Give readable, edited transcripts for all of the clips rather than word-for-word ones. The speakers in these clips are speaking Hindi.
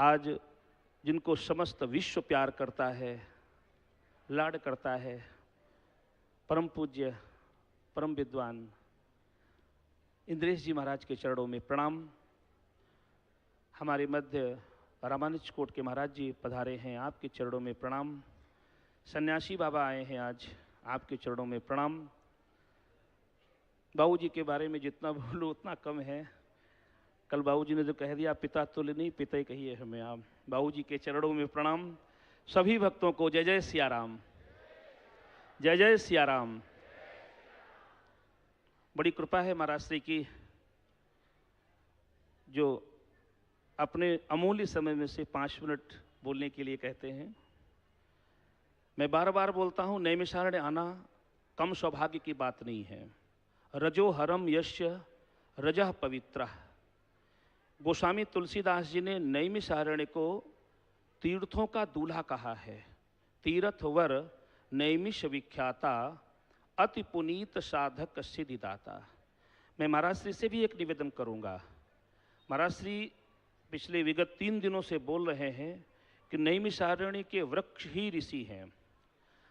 आज जिनको समस्त विश्व प्यार करता है, लाड करता है, परम पूज्य परम विद्वान इंद्रेश जी महाराज के चरणों में प्रणाम। हमारे मध्य रामानुज कोट के महाराज जी पधारे हैं, आपके चरणों में प्रणाम। सन्यासी बाबा आए हैं आज, आपके चरणों में प्रणाम। बाबूजी के बारे में जितना बोलूँ उतना कम है। कल बाबूजी ने जो कह दिया पिता तुल्य नहीं, पिता ही कहिए हमें आप। बाबूजी के चरणों में प्रणाम। सभी भक्तों को जय जय सिया राम, जय जय सिया राम। बड़ी कृपा है महाराज श्री की, जो अपने अमूल्य समय में से 5 मिनट बोलने के लिए कहते हैं। मैं बार बार बोलता हूँ, नैमिषारण्य आना कम सौभाग्य की बात नहीं है। रजो हरम यश्य रजः पवित्र। गोस्वामी तुलसीदास जी ने नैमिषारण्य को तीर्थों का दूल्हा कहा है। तीर्थवर नैमिष विख्याता, अति पुनीत साधक सिद्धिदाता। मैं महाराज श्री से भी एक निवेदन करूंगा। महाराज श्री पिछले विगत 3 दिनों से बोल रहे हैं कि नैमिषारण्य के वृक्ष ही ऋषि हैं।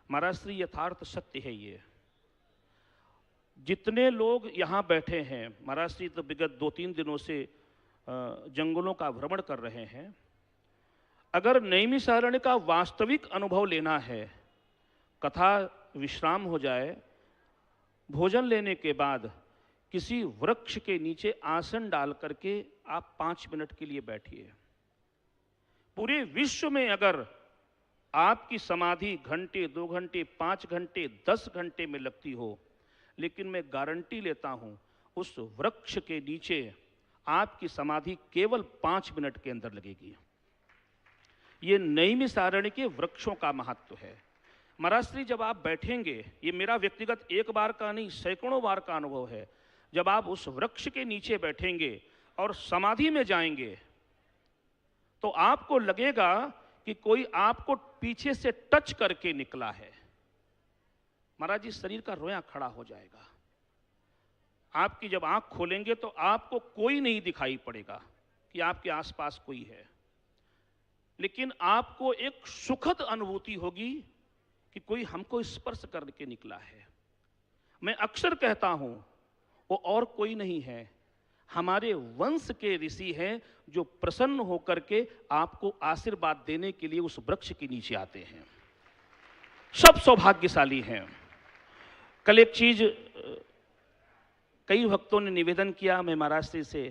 महाराज श्री यथार्थ सत्य है ये। जितने लोग यहाँ बैठे हैं, महाराज श्री तो विगत 2-3 दिनों से जंगलों का भ्रमण कर रहे हैं। अगर नैमिषारण्य का वास्तविक अनुभव लेना है, कथा विश्राम हो जाए, भोजन लेने के बाद किसी वृक्ष के नीचे आसन डाल करके आप 5 मिनट के लिए बैठिए। पूरे विश्व में अगर आपकी समाधि घंटे, 2 घंटे, 5 घंटे, 10 घंटे में लगती हो, लेकिन मैं गारंटी लेता हूं उस वृक्ष के नीचे आपकी समाधि केवल 5 मिनट के अंदर लगेगी। ये नैमिषारण्य के वृक्षों का महत्व है। महाराज श्री जब आप बैठेंगे, ये मेरा व्यक्तिगत एक बार का नहीं, सैकड़ों बार का अनुभव है। जब आप उस वृक्ष के नीचे बैठेंगे और समाधि में जाएंगे तो आपको लगेगा कि कोई आपको पीछे से टच करके निकला है। महाराज जी, शरीर का रोया खड़ा हो जाएगा। आपकी जब आंख खोलेंगे तो आपको कोई नहीं दिखाई पड़ेगा कि आपके आसपास कोई है, लेकिन आपको एक सुखद अनुभूति होगी कि कोई हमको स्पर्श करके निकला है। मैं अक्सर कहता हूं वो और कोई नहीं है, हमारे वंश के ऋषि हैं जो प्रसन्न होकर के आपको आशीर्वाद देने के लिए उस वृक्ष के नीचे आते हैं। सब सौभाग्यशाली हैं। कल एक चीज कई भक्तों ने निवेदन किया, मैं महाराज श्री से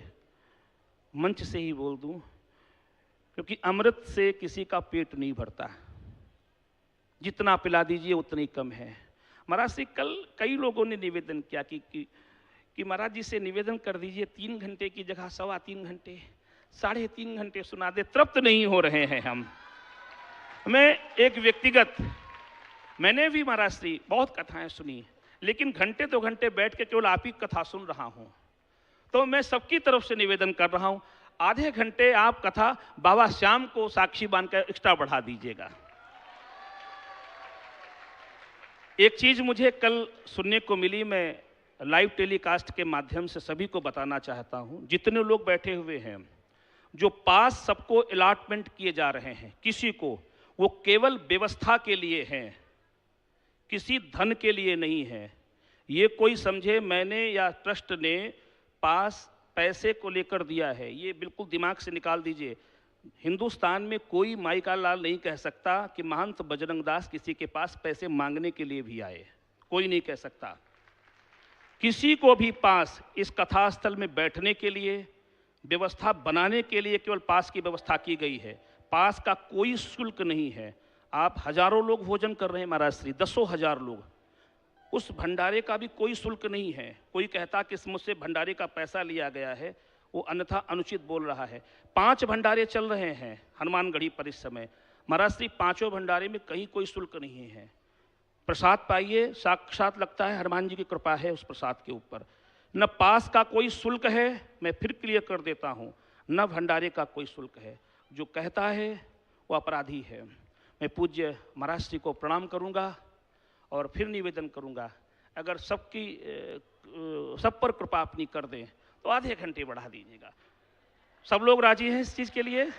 मंच से ही बोल दूं, क्योंकि अमृत से किसी का पेट नहीं भरता, जितना पिला दीजिए उतना ही कम है। महाराज श्री कल कई लोगों ने निवेदन किया कि महाराज जी से निवेदन कर दीजिए 3 घंटे की जगह 3.25 घंटे, 3.5 घंटे सुना दे, तृप्त नहीं हो रहे हैं हम। मैं एक व्यक्तिगत, मैंने भी महाराज श्री बहुत कथाएं सुनी, लेकिन घंटे 2 घंटे बैठ के केवल आप ही कथा सुन रहा हूं। तो मैं सबकी तरफ से निवेदन कर रहा हूं, आधे घंटे आप कथा बाबा श्याम को साक्षी बांधकर एक्स्ट्रा बढ़ा दीजिएगा। एक चीज मुझे कल सुनने को मिली, मैं लाइव टेलीकास्ट के माध्यम से सभी को बताना चाहता हूं। जितने लोग बैठे हुए हैं, जो पास सबको अलॉटमेंट किए जा रहे हैं, किसी को वो केवल व्यवस्था के लिए हैं, किसी धन के लिए नहीं है। ये कोई समझे मैंने या ट्रस्ट ने पास पैसे को लेकर दिया है, ये बिल्कुल दिमाग से निकाल दीजिए। हिंदुस्तान में कोई माई का लाल नहीं कह सकता कि महंत बजरंग दास किसी के पास पैसे मांगने के लिए भी आए, कोई नहीं कह सकता। किसी को भी पास इस कथा स्थल में बैठने के लिए, व्यवस्था बनाने के लिए केवल पास की व्यवस्था की गई है। पास का कोई शुल्क नहीं है। आप हजारों लोग भोजन कर रहे हैं महाराज श्री, 10,000 लोग, उस भंडारे का भी कोई शुल्क नहीं है। कोई कहता कि मुझसे भंडारे का पैसा लिया गया है, वो अन्यथा अनुचित बोल रहा है। 5 भंडारे चल रहे हैं हनुमानगढ़ी पर इस समय। महाराज श्री 5 भंडारे में कहीं कोई शुल्क नहीं है। प्रसाद पाइए, साक्षात लगता है हनुमान जी की कृपा है उस प्रसाद के ऊपर। न पास का कोई शुल्क है, मैं फिर क्लियर कर देता हूँ, न भंडारे का कोई शुल्क है। जो कहता है वो अपराधी है। मैं पूज्य महाराज श्री को प्रणाम करूँगा और फिर निवेदन करूँगा, अगर सब पर कृपा अपनी कर दें तो आधे घंटे बढ़ा दीजिएगा। सब लोग राजी हैं इस चीज़ के लिए?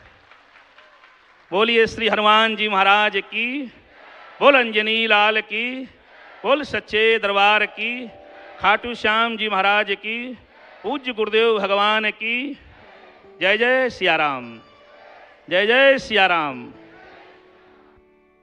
बोलिए श्री हनुमान जी महाराज की, बोल अंजनी लाल की, बोल सच्चे दरबार की, खाटू श्याम जी महाराज की, पूज्य गुरुदेव भगवान की। जय जय सिया राम, जय जय सिया राम।